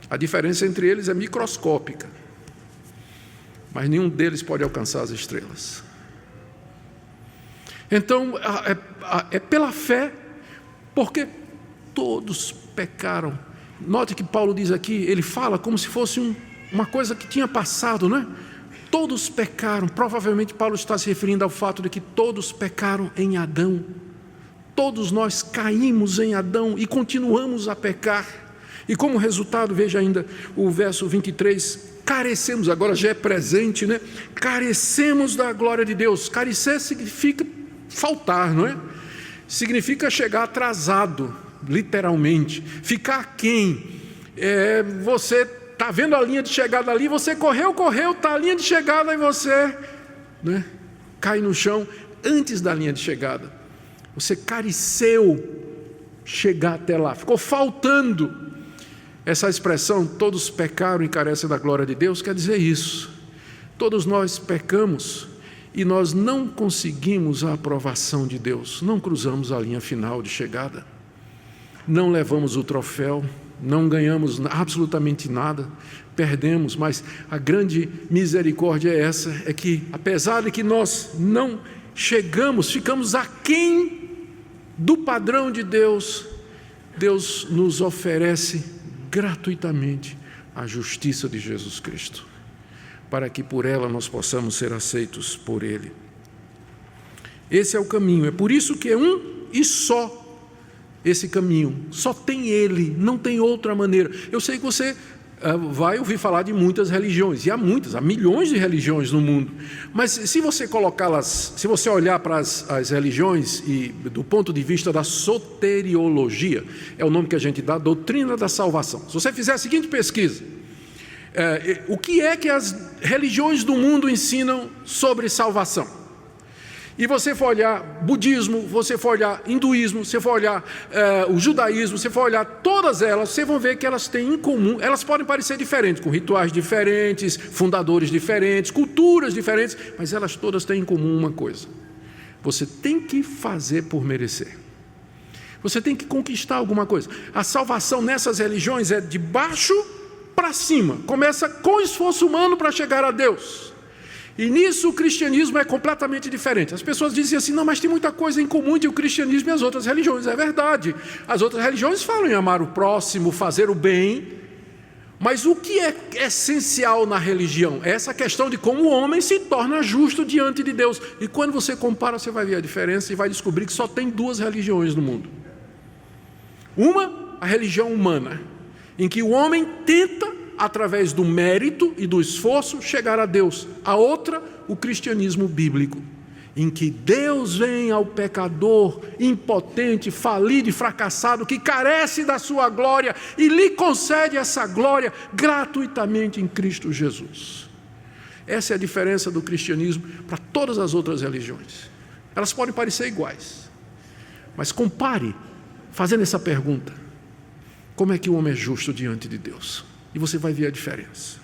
A diferença entre eles é microscópica, mas nenhum deles pode alcançar as estrelas. Então, é pela fé, porque todos pecaram. Note que Paulo diz aqui, ele fala como se fosse uma coisa que tinha passado, não é? Todos pecaram. Provavelmente Paulo está se referindo ao fato de que todos pecaram em Adão. Todos nós caímos em Adão e continuamos a pecar. E como resultado, veja ainda o verso 23, carecemos, agora já é presente, né? Carecemos da glória de Deus. Carecer significa faltar, não é? Significa chegar atrasado, literalmente. Ficar aquém. Você está vendo a linha de chegada ali, você correu, está a linha de chegada e você, né, cai no chão antes da linha de chegada. Você careceu chegar até lá, ficou faltando. Essa expressão, todos pecaram e carecem da glória de Deus, quer dizer isso. Todos nós pecamos e nós não conseguimos a aprovação de Deus, não cruzamos a linha final de chegada, não levamos o troféu, não ganhamos absolutamente nada, perdemos, mas a grande misericórdia é essa, é que apesar de que nós não chegamos, ficamos aquém do padrão de Deus, Deus nos oferece gratuitamente a justiça de Jesus Cristo, para que por ela nós possamos ser aceitos por Ele. Esse é o caminho, é por isso que é um e só esse caminho, só tem Ele, não tem outra maneira. Eu sei que você vai ouvir falar de muitas religiões, e há milhões de religiões no mundo, mas se você colocá-las, se você olhar para as religiões e do ponto de vista da soteriologia, é o nome que a gente dá, doutrina da salvação. Se você fizer a seguinte pesquisa, o que é que as religiões do mundo ensinam sobre salvação? E você for olhar budismo, você for olhar hinduísmo, você for olhar o judaísmo, você for olhar todas elas, você vai ver que elas têm em comum, elas podem parecer diferentes, com rituais diferentes, fundadores diferentes, culturas diferentes, mas elas todas têm em comum uma coisa: você tem que fazer por merecer. Você tem que conquistar alguma coisa. A salvação nessas religiões é de baixo para cima, começa com esforço humano para chegar a Deus. E nisso o cristianismo é completamente diferente. As pessoas dizem assim: não, mas tem muita coisa em comum entre o cristianismo e as outras religiões. É verdade, as outras religiões falam em amar o próximo, fazer o bem, mas o que é essencial na religião? É essa questão de como o homem se torna justo diante de Deus. E quando você compara, você vai ver a diferença e vai descobrir que só tem duas religiões no mundo. Uma, a religião humana, em que o homem tenta, através do mérito e do esforço, chegar a Deus. A outra, o cristianismo bíblico, em que Deus vem ao pecador impotente, falido e fracassado, que carece da sua glória, e lhe concede essa glória gratuitamente em Cristo Jesus. Essa é a diferença do cristianismo para todas as outras religiões. Elas podem parecer iguais, mas compare, fazendo essa pergunta: como é que o homem é justo diante de Deus? E você vai ver a diferença.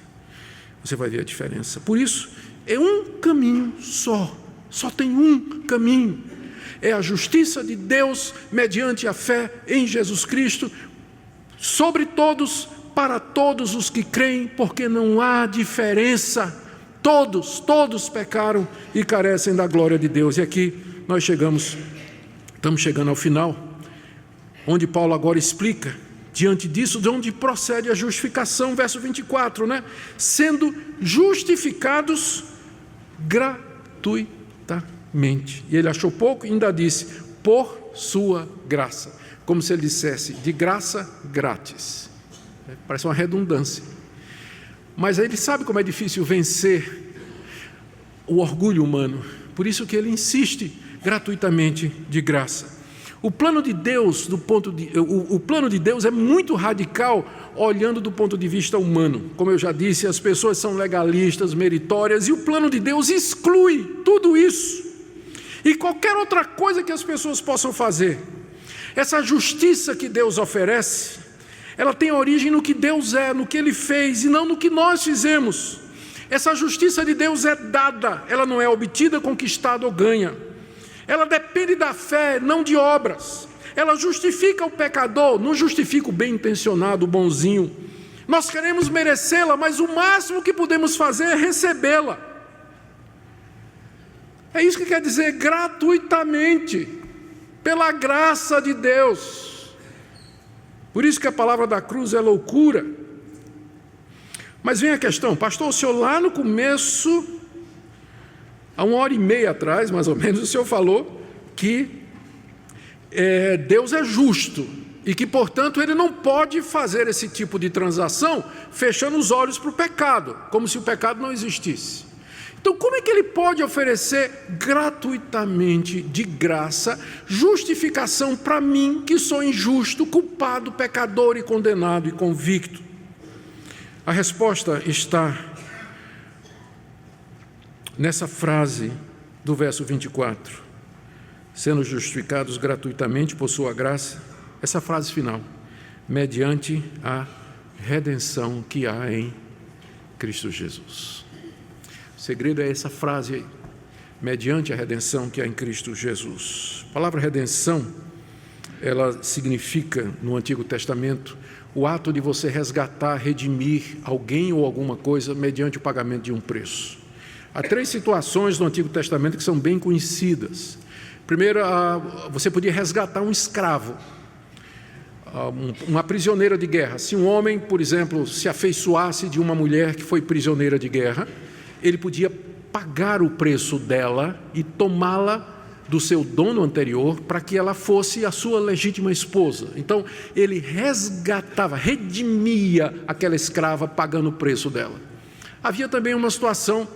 Você vai ver a diferença. Por isso, é um caminho só. Só tem um caminho. É a justiça de Deus mediante a fé em Jesus Cristo, sobre todos, para todos os que creem, porque não há diferença. Todos pecaram e carecem da glória de Deus. E aqui nós estamos chegando ao final, onde Paulo agora explica, diante disso, de onde procede a justificação, verso 24, né? Sendo justificados gratuitamente. E ele achou pouco e ainda disse: por sua graça. Como se ele dissesse: de graça, grátis. Parece uma redundância. Mas ele sabe como é difícil vencer o orgulho humano. Por isso que ele insiste: gratuitamente, de graça. O plano de Deus, o plano de Deus é muito radical, olhando do ponto de vista humano. Como eu já disse, as pessoas são legalistas, meritórias, e o plano de Deus exclui tudo isso e qualquer outra coisa que as pessoas possam fazer. Essa justiça que Deus oferece, ela tem origem no que Deus é, no que Ele fez, e não no que nós fizemos. Essa justiça de Deus é dada, ela não é obtida, conquistada ou ganha. Ela depende da fé, não de obras. Ela justifica o pecador, não justifica o bem-intencionado, o bonzinho. Nós queremos merecê-la, mas o máximo que podemos fazer é recebê-la. É isso que quer dizer gratuitamente, pela graça de Deus. Por isso que a palavra da cruz é loucura. Mas vem a questão: pastor, o senhor lá no começo, há 1h30 atrás, mais ou menos, o senhor falou que Deus é justo e que, portanto, Ele não pode fazer esse tipo de transação fechando os olhos para o pecado, como se o pecado não existisse. Então, como é que Ele pode oferecer gratuitamente, de graça, justificação para mim, que sou injusto, culpado, pecador e condenado e convicto? A resposta está nessa frase do verso 24: sendo justificados gratuitamente por sua graça. Essa frase final: mediante a redenção que há em Cristo Jesus. O segredo é essa frase aí: mediante a redenção que há em Cristo Jesus. A palavra redenção, ela significa, no Antigo Testamento, o ato de você resgatar, redimir alguém ou alguma coisa mediante o pagamento de um preço. Há 3 situações no Antigo Testamento que são bem conhecidas. Primeiro, você podia resgatar um escravo, uma prisioneira de guerra. Se um homem, por exemplo, se afeiçoasse de uma mulher que foi prisioneira de guerra, ele podia pagar o preço dela e tomá-la do seu dono anterior para que ela fosse a sua legítima esposa. Então, ele resgatava, redimia aquela escrava pagando o preço dela. Havia também uma situação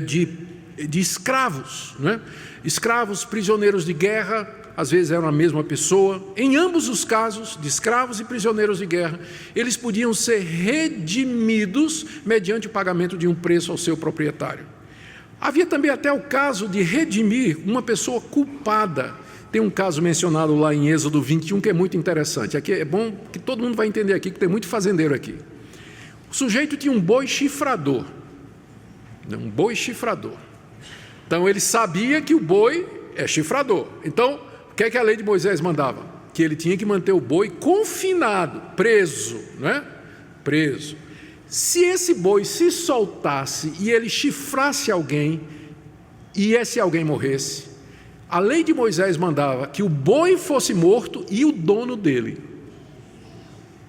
de escravos, né? Escravos, prisioneiros de guerra, às vezes eram a mesma pessoa. Em ambos os casos, de escravos e prisioneiros de guerra, eles podiam ser redimidos mediante o pagamento de um preço ao seu proprietário. Havia também até o caso de redimir uma pessoa culpada. Tem um caso mencionado lá em Êxodo 21 que é muito interessante. Aqui é bom que todo mundo vai entender aqui, que tem muito fazendeiro aqui. O sujeito tinha um boi chifrador. Um boi chifrador. Então ele sabia que o boi é chifrador. Então, o que é que a lei de Moisés mandava? Que ele tinha que manter o boi confinado, preso, né? Preso. Se esse boi se soltasse e ele chifrasse alguém, e esse alguém morresse, a lei de Moisés mandava que o boi fosse morto e o dono dele.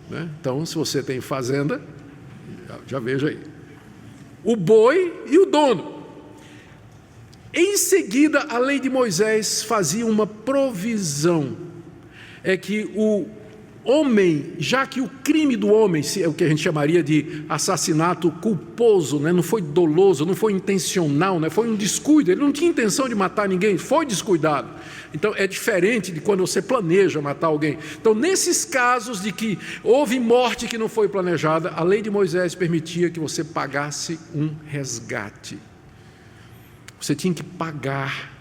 Né? Então, se você tem fazenda, já veja aí. O boi e o dono. Em seguida, a lei de Moisés fazia uma provisão, é que o homem, já que o crime do homem, é o que a gente chamaria de assassinato culposo, né? Não foi doloso, não foi intencional, né? Foi um descuido, ele não tinha intenção de matar ninguém, foi descuidado. Então é diferente de quando você planeja matar alguém. Então nesses casos de que houve morte que não foi planejada, a lei de Moisés permitia que você pagasse um resgate. Você tinha que pagar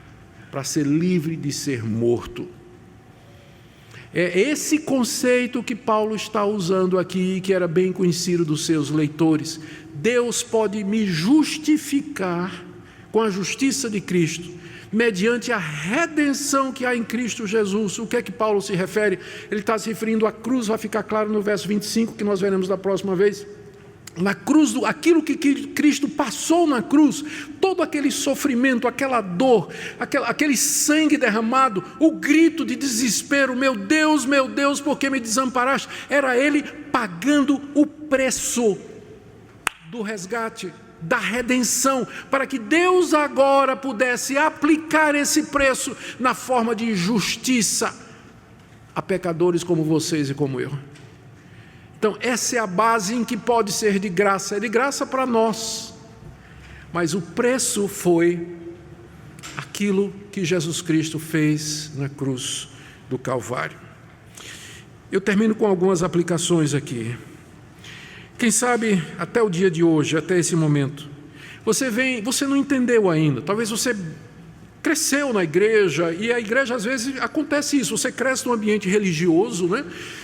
para ser livre de ser morto. É esse conceito que Paulo está usando aqui, que era bem conhecido dos seus leitores. Deus pode me justificar com a justiça de Cristo, mediante a redenção que há em Cristo Jesus. O que é que Paulo se refere? Ele está se referindo à cruz, vai ficar claro no verso 25, que nós veremos da próxima vez. Na cruz, aquilo que Cristo passou na cruz, todo aquele sofrimento, aquela dor, aquele sangue derramado, o grito de desespero, meu Deus, por que me desamparaste? Era Ele pagando o preço do resgate, da redenção, para que Deus agora pudesse aplicar esse preço na forma de justiça a pecadores como vocês e como eu. Então, essa é a base em que pode ser de graça. É de graça para nós. Mas o preço foi aquilo que Jesus Cristo fez na cruz do Calvário. Eu termino com algumas aplicações aqui. Quem sabe, até o dia de hoje, até esse momento, você não entendeu ainda. Talvez você cresceu na igreja, e a igreja às vezes acontece isso, você cresce num ambiente religioso, né?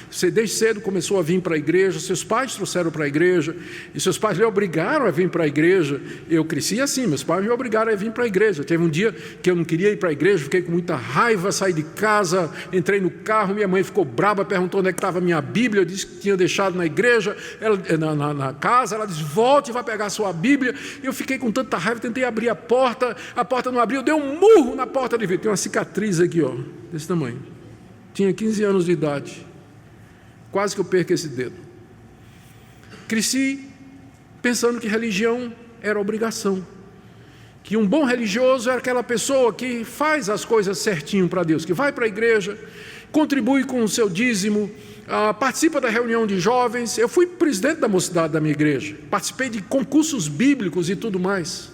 Você desde cedo começou a vir para a igreja, seus pais trouxeram para a igreja, e seus pais lhe obrigaram a vir para a igreja. Eu cresci assim, meus pais me obrigaram a vir para a igreja. Teve um dia que eu não queria ir para a igreja, fiquei com muita raiva, saí de casa, entrei no carro, minha mãe ficou braba, perguntou onde é que estava a minha Bíblia, eu disse que tinha deixado na igreja, na casa, ela disse, volte e vai pegar a sua Bíblia. Eu fiquei com tanta raiva, tentei abrir a porta não abriu, eu dei um murro na porta de vidro, tem uma cicatriz aqui, ó, desse tamanho. Tinha 15 anos de idade. Quase que eu perco esse dedo. Cresci pensando que religião era obrigação. Que um bom religioso era aquela pessoa que faz as coisas certinho para Deus, que vai para a igreja, contribui com o seu dízimo, participa da reunião de jovens. Eu fui presidente da mocidade da minha igreja, participei de concursos bíblicos e tudo mais.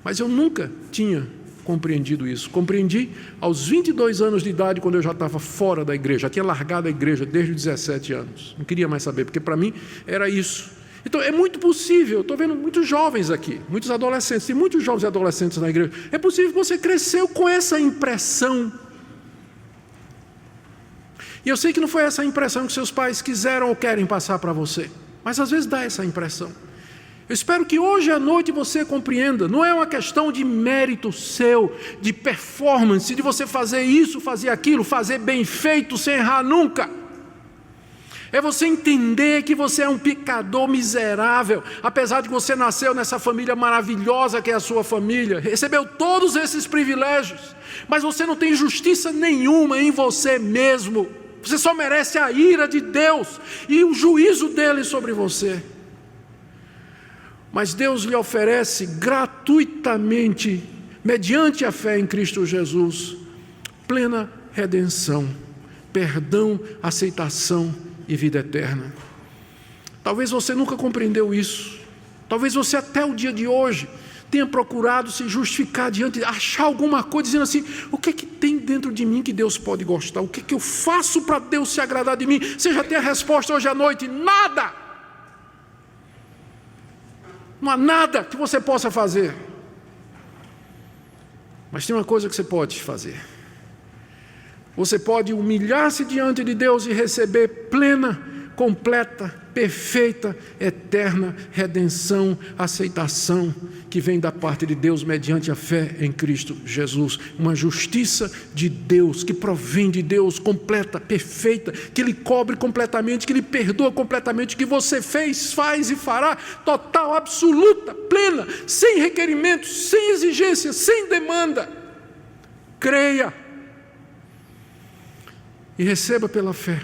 Mas eu nunca tinha compreendido isso. Compreendi aos 22 anos de idade, quando eu já estava fora da igreja, já tinha largado a igreja desde os 17 anos. Não queria mais saber, porque para mim era isso. Então é muito possível, estou vendo muitos jovens aqui, muitos adolescentes, tem muitos jovens e adolescentes na igreja. É possível que você cresceu com essa impressão. E eu sei que não foi essa impressão que seus pais quiseram ou querem passar para você, mas às vezes dá essa impressão. Eu espero que hoje à noite você compreenda, não é uma questão de mérito seu, de performance, de você fazer isso, fazer aquilo, fazer bem feito, sem errar nunca. É você entender que você é um pecador miserável, apesar de que você nasceu nessa família maravilhosa que é a sua família, recebeu todos esses privilégios, mas você não tem justiça nenhuma em você mesmo. Você só merece a ira de Deus e o juízo dele sobre você. Mas Deus lhe oferece gratuitamente mediante a fé em Cristo Jesus, plena redenção, perdão, aceitação e vida eterna. Talvez você nunca compreendeu isso. Talvez você até o dia de hoje tenha procurado se justificar diante, achar alguma coisa, dizendo assim: o que é que tem dentro de mim que Deus pode gostar? O que é que eu faço para Deus se agradar de mim? Você já tem a resposta hoje à noite: nada! Não há nada que você possa fazer. Mas tem uma coisa que você pode fazer. Você pode humilhar-se diante de Deus e receber plena, completa, perfeita, eterna redenção, aceitação que vem da parte de Deus mediante a fé em Cristo Jesus. Uma justiça de Deus, que provém de Deus, completa, perfeita, que Ele cobre completamente, que Ele perdoa completamente, que você fez, faz e fará, total, absoluta, plena, sem requerimentos, sem exigência, sem demanda. Creia e receba pela fé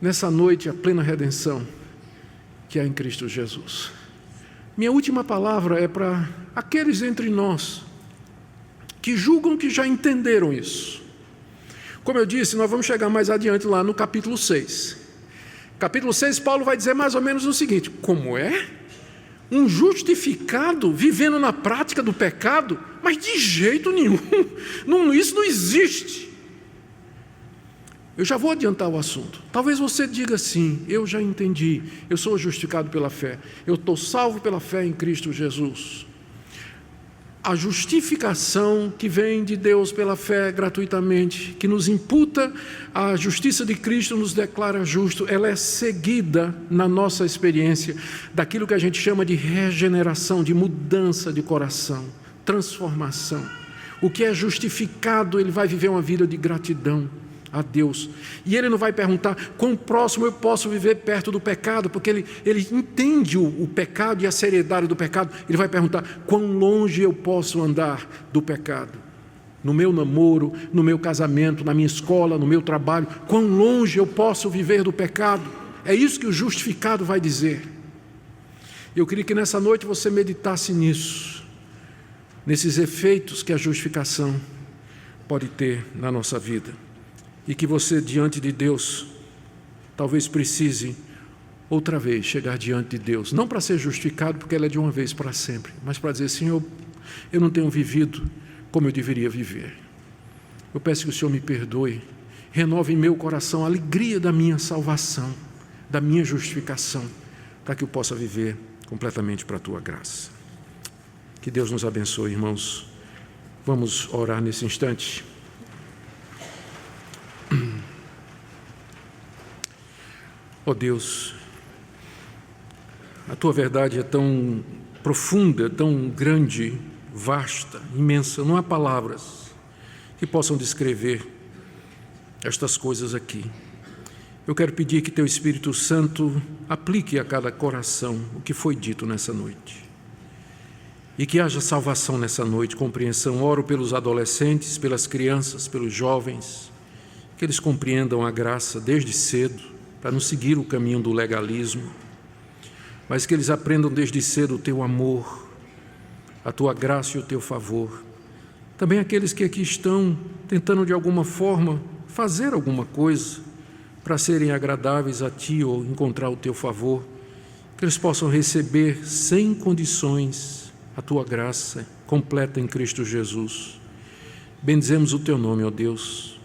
nessa noite a plena redenção que há em Cristo Jesus. Minha última palavra é para aqueles entre nós que julgam que já entenderam isso. Como eu disse, nós vamos chegar mais adiante lá no capítulo 6. Capítulo 6, Paulo vai dizer mais ou menos o seguinte: como é? Um justificado vivendo na prática do pecado? Mas de jeito nenhum, isso não existe. Eu já vou adiantar o assunto. Talvez você diga assim: eu já entendi, eu sou justificado pela fé, eu estou salvo pela fé em Cristo Jesus. A justificação que vem de Deus pela fé gratuitamente, que nos imputa a justiça de Cristo, nos declara justo, ela é seguida na nossa experiência daquilo que a gente chama de regeneração, de mudança de coração, transformação. O que é justificado, ele vai viver uma vida de gratidão a Deus, e ele não vai perguntar quão próximo eu posso viver perto do pecado, porque ele entende o pecado e a seriedade do pecado. Ele vai perguntar quão longe eu posso andar do pecado, no meu namoro, no meu casamento, na minha escola, no meu trabalho, quão longe eu posso viver do pecado. É isso que o justificado vai dizer. Eu queria que nessa noite você meditasse nisso, nesses efeitos que a justificação pode ter na nossa vida. E que você, diante de Deus, talvez precise outra vez chegar diante de Deus, não para ser justificado, porque Ele é de uma vez para sempre, mas para dizer: Senhor, eu não tenho vivido como eu deveria viver. Eu peço que o Senhor me perdoe, renove em meu coração a alegria da minha salvação, da minha justificação, para que eu possa viver completamente para a Tua graça. Que Deus nos abençoe, irmãos. Vamos orar nesse instante. Ó Deus, a Tua verdade é tão profunda, tão grande, vasta, imensa. Não há palavras que possam descrever estas coisas aqui. Eu quero pedir que Teu Espírito Santo aplique a cada coração o que foi dito nessa noite. E que haja salvação nessa noite, compreensão. Oro pelos adolescentes, pelas crianças, pelos jovens, que eles compreendam a graça desde cedo, para não seguir o caminho do legalismo, mas que eles aprendam desde cedo o Teu amor, a Tua graça e o Teu favor. Também aqueles que aqui estão tentando de alguma forma fazer alguma coisa para serem agradáveis a Ti ou encontrar o Teu favor, que eles possam receber sem condições a Tua graça completa em Cristo Jesus. Bendizemos o Teu nome, ó Deus,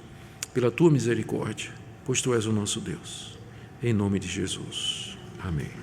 pela Tua misericórdia, pois Tu és o nosso Deus. Em nome de Jesus. Amém.